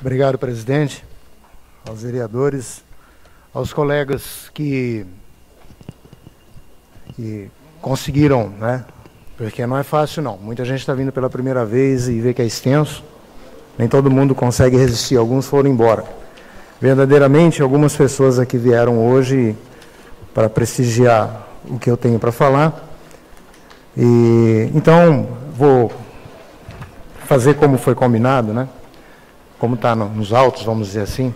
Obrigado, presidente, aos vereadores, aos colegas que conseguiram, né? Porque não é fácil, não. Muita gente está vindo pela primeira vez e vê que é extenso. Nem todo mundo consegue resistir. Alguns foram embora. Verdadeiramente, algumas pessoas aqui vieram hoje para prestigiar o que eu tenho para falar. Então, vou fazer como foi combinado, né? Como está nos autos, vamos dizer assim.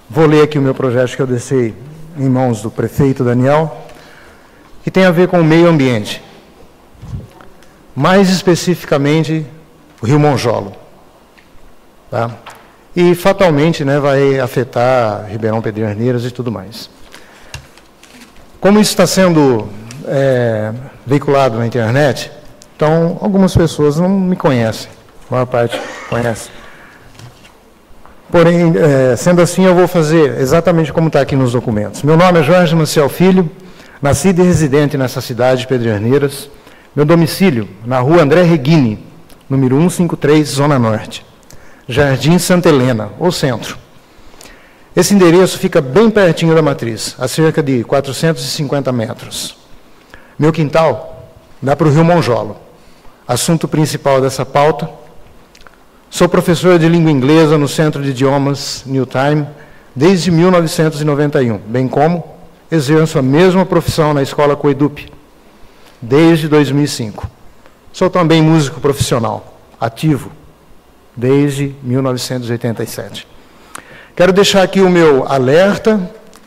Vou ler aqui o meu projeto que eu deixei em mãos do prefeito Daniel, que tem a ver com o meio ambiente. Mais especificamente, o Rio Monjolo. Tá? E, fatalmente, né, vai afetar Ribeirão Pederneiras e tudo mais. Como isso está sendo veiculado na internet, então, algumas pessoas não me conhecem. A maior parte conhece. Porém, sendo assim, eu vou fazer exatamente como está aqui nos documentos. Meu nome é Jorge Maciel Filho, nascido e residente nessa cidade de Pederneiras. Meu domicílio, na rua André Reguini, número 153, Zona Norte. Jardim Santa Helena, ou centro. Esse endereço fica bem pertinho da matriz, a cerca de 450 metros. Meu quintal dá para o Rio Monjolo. Assunto principal dessa pauta. Sou professor de língua inglesa no Centro de Idiomas New Time desde 1991, bem como exerço a mesma profissão na Escola Coedup desde 2005. Sou também músico profissional, ativo, desde 1987. Quero deixar aqui o meu alerta,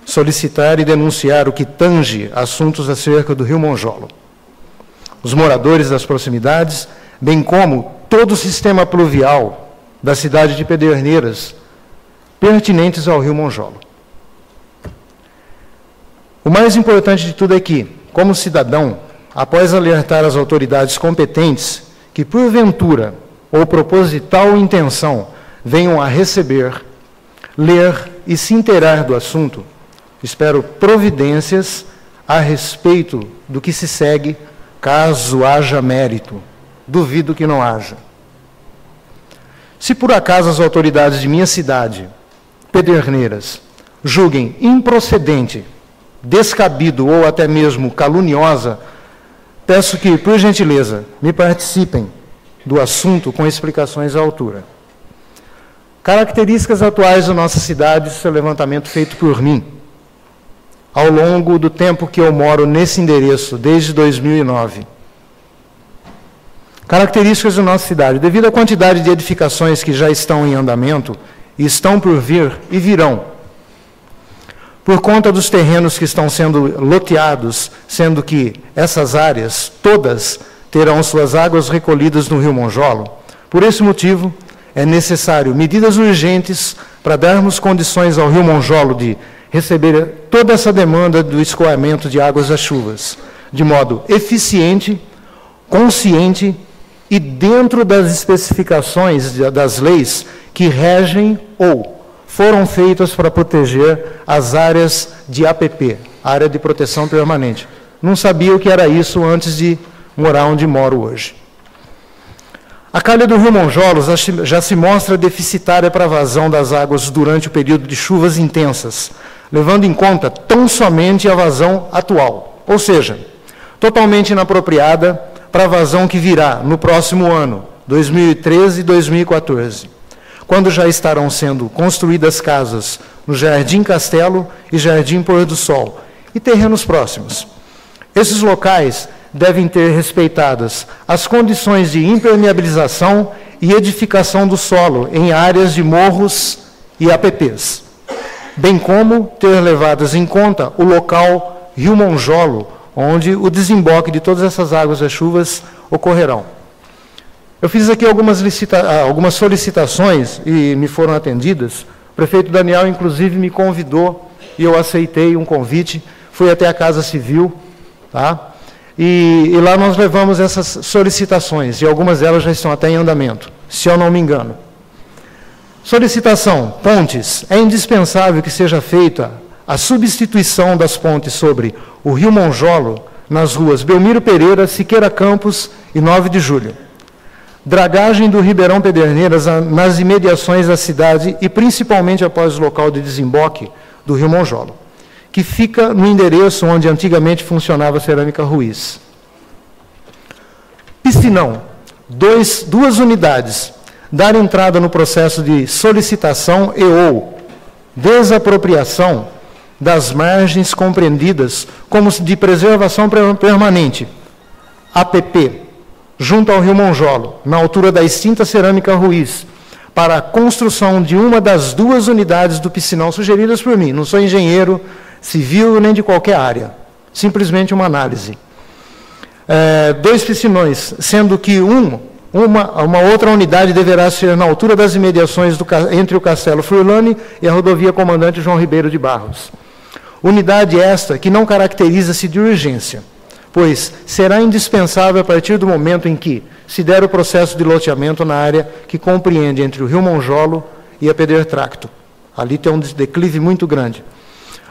solicitar e denunciar o que tange assuntos acerca do Rio Monjolo. Os moradores das proximidades, bem como todo o sistema pluvial da cidade de Pederneiras, pertinentes ao Rio Monjolo. O mais importante de tudo é que, como cidadão, após alertar as autoridades competentes que, porventura ou proposital intenção, venham a receber, ler e se inteirar do assunto, espero providências a respeito do que se segue, caso haja mérito. Duvido que não haja. Se por acaso as autoridades de minha cidade, Pederneiras, julguem improcedente, descabido ou até mesmo caluniosa, peço que, por gentileza, me participem do assunto com explicações à altura. Características atuais da nossa cidade, esse é o levantamento feito por mim, ao longo do tempo que eu moro nesse endereço, desde 2009. Características da nossa cidade. Devido à quantidade de edificações que já estão em andamento, e estão por vir e virão, por conta dos terrenos que estão sendo loteados, sendo que essas áreas, todas, terão suas águas recolhidas no Rio Monjolo, por esse motivo, é necessário medidas urgentes para darmos condições ao Rio Monjolo de receber toda essa demanda do escoamento de águas das chuvas, de modo eficiente, consciente e dentro das especificações das leis que regem ou foram feitas para proteger as áreas de APP, Área de Proteção Permanente. Não sabia o que era isso antes de morar onde moro hoje. A calha do Rio Monjolo já se mostra deficitária para a vazão das águas durante o período de chuvas intensas, levando em conta tão somente a vazão atual, ou seja, totalmente inapropriada para a vazão que virá no próximo ano, 2013 e 2014, quando já estarão sendo construídas casas no Jardim Castelo e Jardim Pôr do Sol, e terrenos próximos. Esses locais devem ter respeitadas as condições de impermeabilização e edificação do solo em áreas de morros e APPs, bem como ter levadas em conta o local Rio Monjolo, onde o desemboque de todas essas águas das chuvas ocorrerão. Eu fiz aqui algumas solicitações e me foram atendidas. O prefeito Daniel, inclusive, me convidou e eu aceitei um convite, fui até a Casa Civil, tá? E lá nós levamos essas solicitações, e algumas delas já estão até em andamento, se eu não me engano. Solicitação, pontes. É indispensável que seja feita a substituição das pontes sobre o Rio Monjolo nas ruas Belmiro Pereira, Siqueira Campos e 9 de Julho. dragagem do Ribeirão Pederneiras nas imediações da cidade e principalmente após o local de desemboque do Rio Monjolo, que fica no endereço onde antigamente funcionava a Cerâmica Ruiz. Piscinão, duas unidades, dar entrada no processo de solicitação e ou desapropriação das margens compreendidas como de preservação permanente, APP, junto ao Rio Monjolo, na altura da extinta Cerâmica Ruiz, para a construção de uma das duas unidades do piscinão sugeridas por mim. Não sou engenheiro civil nem de qualquer área, simplesmente uma análise. 2 piscinões, sendo que uma outra unidade deverá ser na altura das imediações entre o Castelo Furlane e a rodovia Comandante João Ribeiro de Barros. Unidade esta que não caracteriza-se de urgência, pois será indispensável a partir do momento em que se der o processo de loteamento na área que compreende entre o Rio Monjolo e a Pedertracto. Ali tem um declive muito grande.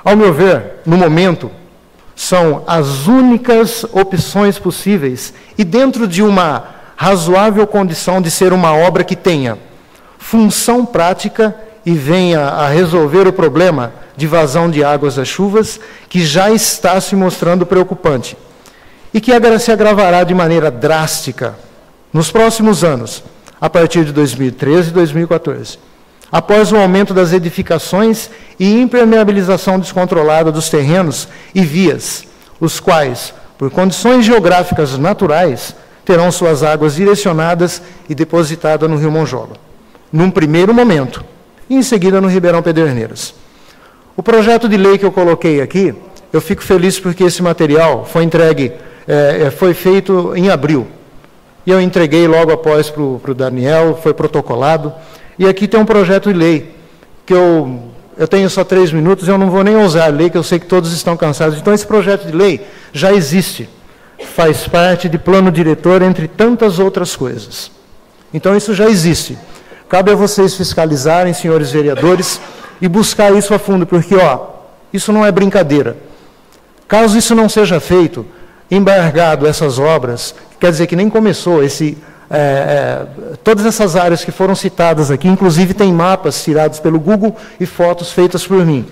Ao meu ver, no momento, são as únicas opções possíveis e dentro de uma razoável condição de ser uma obra que tenha função prática e venha a resolver o problema de vazão de águas das chuvas, que já está se mostrando preocupante e que se agravará de maneira drástica nos próximos anos, a partir de 2013 e 2014, após o aumento das edificações e impermeabilização descontrolada dos terrenos e vias, os quais, por condições geográficas naturais, terão suas águas direcionadas e depositadas no Rio Monjolo, num primeiro momento, e em seguida no Ribeirão Pederneiras. O projeto de lei que eu coloquei aqui, eu fico feliz porque esse material foi entregue, foi feito em abril, e eu entreguei logo após para o Daniel, foi protocolado, e aqui tem um projeto de lei, que eu tenho só 3 minutos, eu não vou nem usar a lei, que eu sei que todos estão cansados. Então, esse projeto de lei já existe, faz parte de plano diretor, entre tantas outras coisas. Então, isso já existe. Cabe a vocês fiscalizarem, senhores vereadores, e buscar isso a fundo, porque, isso não é brincadeira. Caso isso não seja feito, embargado essas obras, quer dizer que nem começou todas essas áreas que foram citadas aqui, inclusive tem mapas tirados pelo Google e fotos feitas por mim.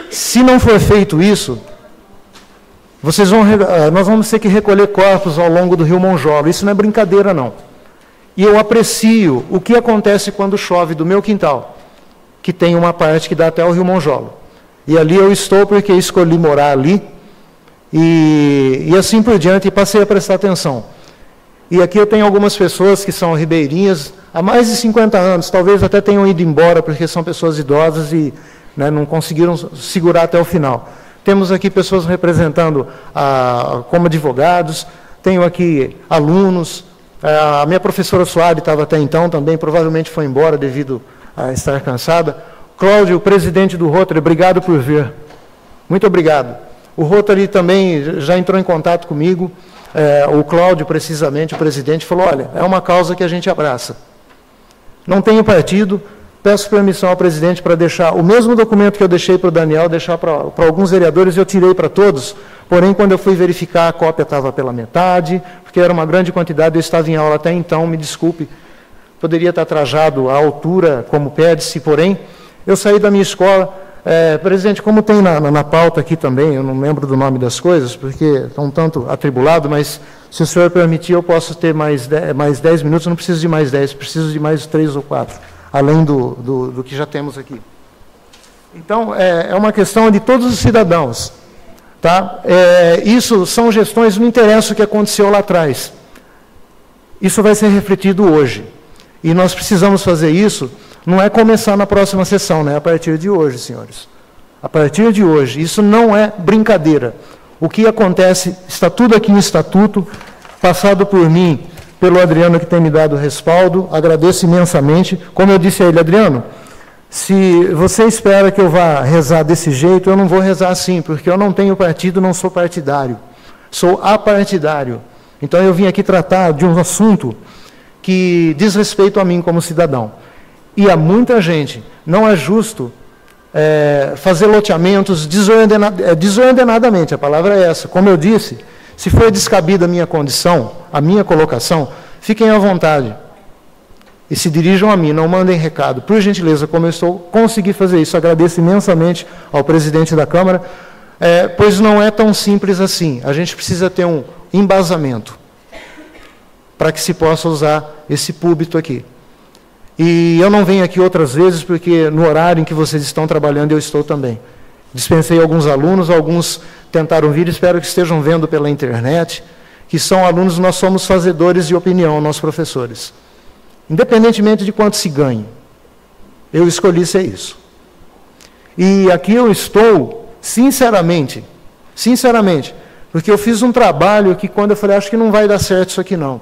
Se não for feito isso, nós vamos ter que recolher corpos ao longo do Rio Monjolo. Isso não é brincadeira, não. E eu aprecio o que acontece quando chove do meu quintal, que tem uma parte que dá até o Rio Monjolo. E ali eu estou porque escolhi morar ali, e assim por diante, e passei a prestar atenção. E aqui eu tenho algumas pessoas que são ribeirinhas há mais de 50 anos, talvez até tenham ido embora, porque são pessoas idosas e não conseguiram segurar até o final. Temos aqui pessoas representando como advogados, tenho aqui alunos, a minha professora Soares estava até então também, provavelmente foi embora devido a estar cansada. Cláudio, presidente do Rotary, obrigado por vir. Muito obrigado. O Rotary também já entrou em contato comigo. O Cláudio, precisamente, o presidente, falou, olha, é uma causa que a gente abraça. Não tenho partido, peço permissão ao presidente para deixar o mesmo documento que eu deixei para o Daniel, deixar para alguns vereadores, eu tirei para todos, porém, quando eu fui verificar, a cópia estava pela metade, porque era uma grande quantidade, eu estava em aula até então, me desculpe, poderia estar trajado à altura, como pede-se, porém, eu saí da minha escola. Presidente, como tem na pauta aqui também, eu não lembro do nome das coisas, porque estou um tanto atribulado, mas se o senhor permitir, eu posso ter mais 10 minutos, não preciso de mais 10, preciso de mais 3 ou 4, além do que já temos aqui. Então, é uma questão de todos os cidadãos. Tá? Isso são gestões, não interessa o que aconteceu lá atrás. Isso vai ser refletido hoje. E nós precisamos fazer isso. Não é começar na próxima sessão, né? A partir de hoje, senhores. A partir de hoje. Isso não é brincadeira. O que acontece, está tudo aqui no estatuto, passado por mim, pelo Adriano, que tem me dado respaldo. Agradeço imensamente. Como eu disse a ele, Adriano, se você espera que eu vá rezar desse jeito, eu não vou rezar assim, porque eu não tenho partido, não sou partidário. Sou apartidário. Então, eu vim aqui tratar de um assunto que diz respeito a mim como cidadão. E a muita gente, não é justo fazer loteamentos desordenadamente, a palavra é essa. Como eu disse, se for descabida a minha condição, a minha colocação, fiquem à vontade. E se dirijam a mim, não mandem recado. Por gentileza, como eu estou, consegui fazer isso. Agradeço imensamente ao presidente da Câmara, pois não é tão simples assim. A gente precisa ter um embasamento para que se possa usar esse púlpito aqui. E eu não venho aqui outras vezes, porque no horário em que vocês estão trabalhando, eu estou também. Dispensei alguns alunos, alguns tentaram vir, espero que estejam vendo pela internet, que são alunos, nós somos fazedores de opinião, nós professores. Independentemente de quanto se ganhe. Eu escolhi ser isso. E aqui eu estou, sinceramente, porque eu fiz um trabalho que quando eu falei, acho que não vai dar certo isso aqui não.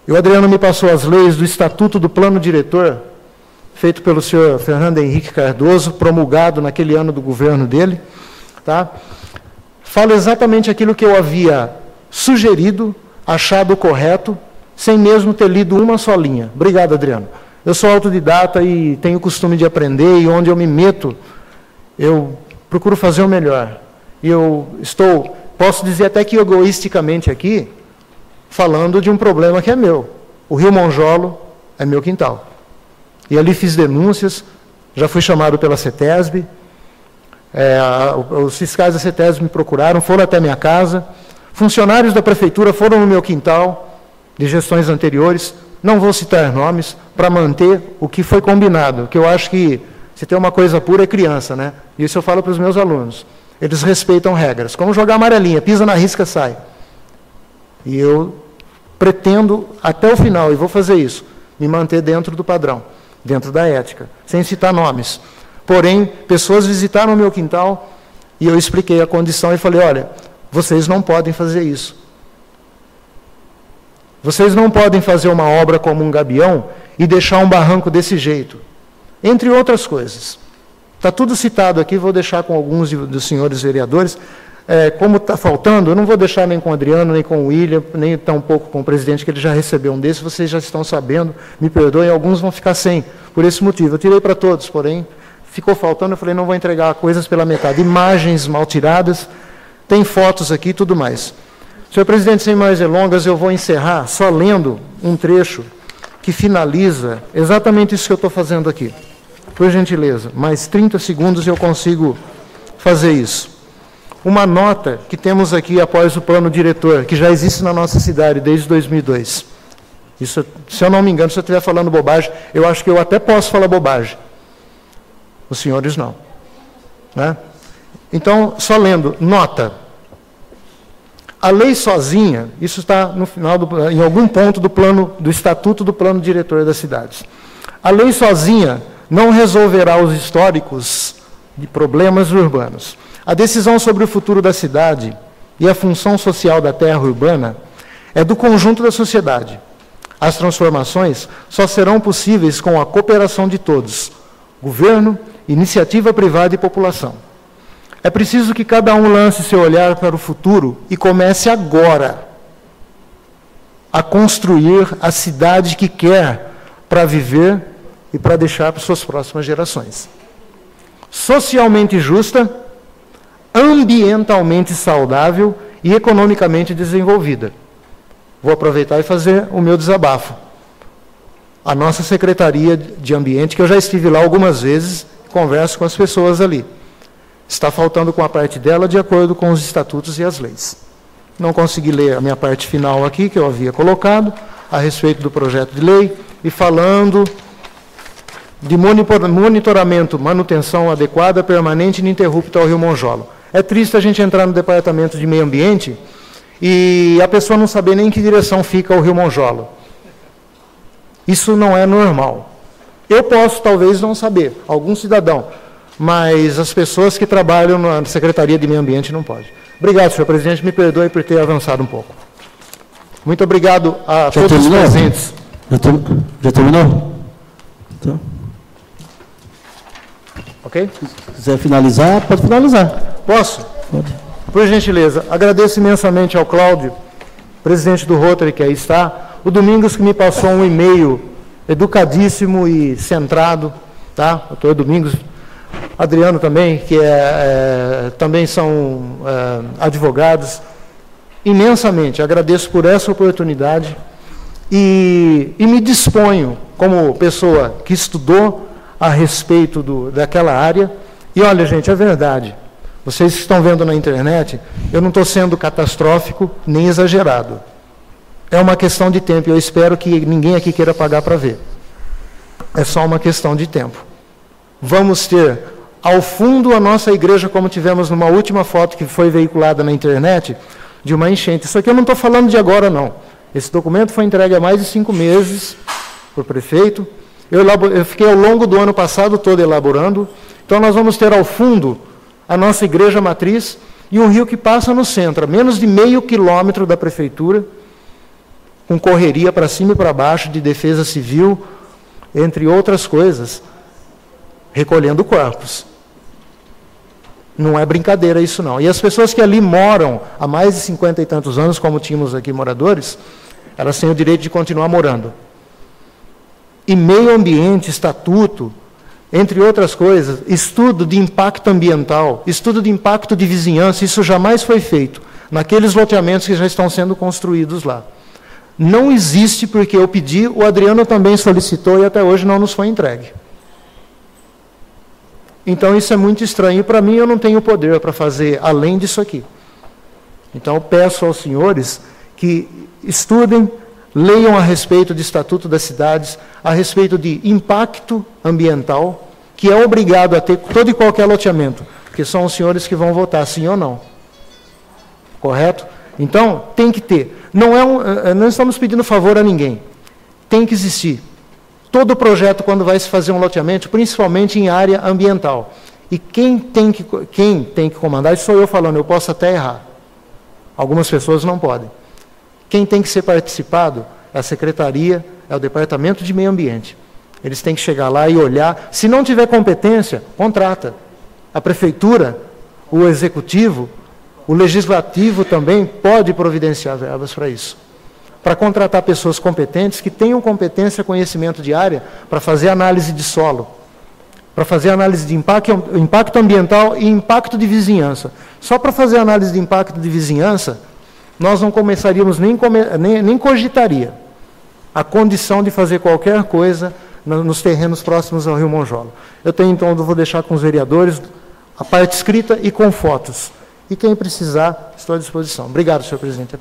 E o Adriano me passou as leis do Estatuto do Plano Diretor, feito pelo senhor Fernando Henrique Cardoso, promulgado naquele ano do governo dele. Tá? Fala exatamente aquilo que eu havia sugerido, achado correto, sem mesmo ter lido uma só linha. Obrigado, Adriano. Eu sou autodidata e tenho o costume de aprender, e onde eu me meto, eu procuro fazer o melhor. E eu estou, posso dizer até que egoisticamente aqui, falando de um problema que é meu. O Rio Monjolo é meu quintal. E ali fiz denúncias, já fui chamado pela CETESB, os fiscais da CETESB me procuraram, foram até minha casa, funcionários da prefeitura foram no meu quintal, de gestões anteriores, não vou citar nomes, para manter o que foi combinado, que eu acho que se tem uma coisa pura é criança, né? E isso eu falo para os meus alunos. Eles respeitam regras, como jogar amarelinha, pisa na risca, sai. E eu pretendo, até o final, e vou fazer isso, me manter dentro do padrão, dentro da ética, sem citar nomes. Porém, pessoas visitaram o meu quintal e eu expliquei a condição e falei, olha, vocês não podem fazer isso. Vocês não podem fazer uma obra como um gabião e deixar um barranco desse jeito. Entre outras coisas. Está tudo citado aqui, vou deixar com alguns dos senhores vereadores. Como está faltando, eu não vou deixar nem com o Adriano, nem com o William, nem tampouco com o presidente, que ele já recebeu um desses, vocês já estão sabendo, me perdoem, alguns vão ficar sem, por esse motivo. Eu tirei para todos, porém, ficou faltando, eu falei, não vou entregar coisas pela metade. Imagens mal tiradas, tem fotos aqui e tudo mais. Senhor presidente, sem mais delongas, eu vou encerrar só lendo um trecho que finaliza exatamente isso que eu estou fazendo aqui. Por gentileza, mais 30 segundos eu consigo fazer isso. Uma nota que temos aqui após o plano diretor, que já existe na nossa cidade desde 2002. Isso, se eu não me engano, se eu estiver falando bobagem, eu acho que eu até posso falar bobagem. Os senhores não. Né? Então, só lendo, nota. A lei sozinha, isso está no final, em algum ponto do Estatuto do Plano Diretor das Cidades. A lei sozinha não resolverá os históricos de problemas urbanos. A decisão sobre o futuro da cidade e a função social da terra urbana é do conjunto da sociedade. As transformações só serão possíveis com a cooperação de todos, governo, iniciativa privada e população. É preciso que cada um lance seu olhar para o futuro e comece agora a construir a cidade que quer para viver e para deixar para suas próximas gerações. Socialmente justa, ambientalmente saudável e economicamente desenvolvida. Vou aproveitar e fazer o meu desabafo. A nossa Secretaria de Ambiente, que eu já estive lá algumas vezes, converso com as pessoas ali. Está faltando com a parte dela de acordo com os estatutos e as leis. Não consegui ler a minha parte final aqui, que eu havia colocado, a respeito do projeto de lei, e falando de monitoramento, manutenção adequada, permanente e ininterrupta ao Rio Monjolo. É triste a gente entrar no Departamento de Meio Ambiente e a pessoa não saber nem em que direção fica o Rio Monjolo. Isso não é normal. Eu posso, talvez, não saber, algum cidadão, mas as pessoas que trabalham na Secretaria de Meio Ambiente não podem. Obrigado, senhor presidente, me perdoe por ter avançado um pouco. Muito obrigado a todos os presentes. Já terminou? Então. Ok? Se quiser finalizar, pode finalizar. Posso? Pode. Por gentileza, agradeço imensamente ao Cláudio, presidente do Rotary, que aí está, o Domingos, que me passou um e-mail educadíssimo e centrado, tá? O doutor Domingos, Adriano também, que também são advogados. Imensamente, agradeço por essa oportunidade E me disponho, como pessoa que estudou a respeito daquela área, e olha, gente, é verdade. Vocês que estão vendo na internet, eu não estou sendo catastrófico nem exagerado. É uma questão de tempo, e eu espero que ninguém aqui queira pagar para ver. É só uma questão de tempo. Vamos ter ao fundo a nossa igreja, como tivemos numa última foto que foi veiculada na internet, de uma enchente. Isso aqui eu não estou falando de agora, não. Esse documento foi entregue há mais de 5 meses para o prefeito. Eu fiquei ao longo do ano passado todo elaborando. Então nós vamos ter ao fundo a nossa igreja matriz e um rio que passa no centro, a menos de meio quilômetro da prefeitura, com correria para cima e para baixo, de defesa civil, entre outras coisas, recolhendo corpos. Não é brincadeira isso não. E as pessoas que ali moram há mais de 50 e tantos anos, como tínhamos aqui moradores, elas têm o direito de continuar morando. E meio ambiente, estatuto, entre outras coisas, estudo de impacto ambiental, estudo de impacto de vizinhança, isso jamais foi feito naqueles loteamentos que já estão sendo construídos lá. Não existe porque eu pedi, o Adriano também solicitou e até hoje não nos foi entregue. Então isso é muito estranho. E para mim eu não tenho poder para fazer além disso aqui. Então eu peço aos senhores que estudem, leiam a respeito do Estatuto das Cidades, a respeito de impacto ambiental, que é obrigado a ter todo e qualquer loteamento, porque são os senhores que vão votar sim ou não. Correto? Então, tem que ter. Não estamos pedindo favor a ninguém. Tem que existir. Todo projeto, quando vai se fazer um loteamento, principalmente em área ambiental. E quem tem que comandar, isso sou eu falando, eu posso até errar. Algumas pessoas não podem. Quem tem que ser participado é a Secretaria, é o Departamento de Meio Ambiente. Eles têm que chegar lá e olhar. Se não tiver competência, contrata. A Prefeitura, o Executivo, o Legislativo também pode providenciar verbas para isso. Para contratar pessoas competentes, que tenham competência, conhecimento de área, para fazer análise de solo, para fazer análise de impacto ambiental e impacto de vizinhança. Só para fazer análise de impacto de vizinhança, nós não começaríamos, nem cogitaria a condição de fazer qualquer coisa nos terrenos próximos ao Rio Monjola. Eu vou deixar com os vereadores a parte escrita e com fotos. E quem precisar, estou à disposição. Obrigado, senhor presidente.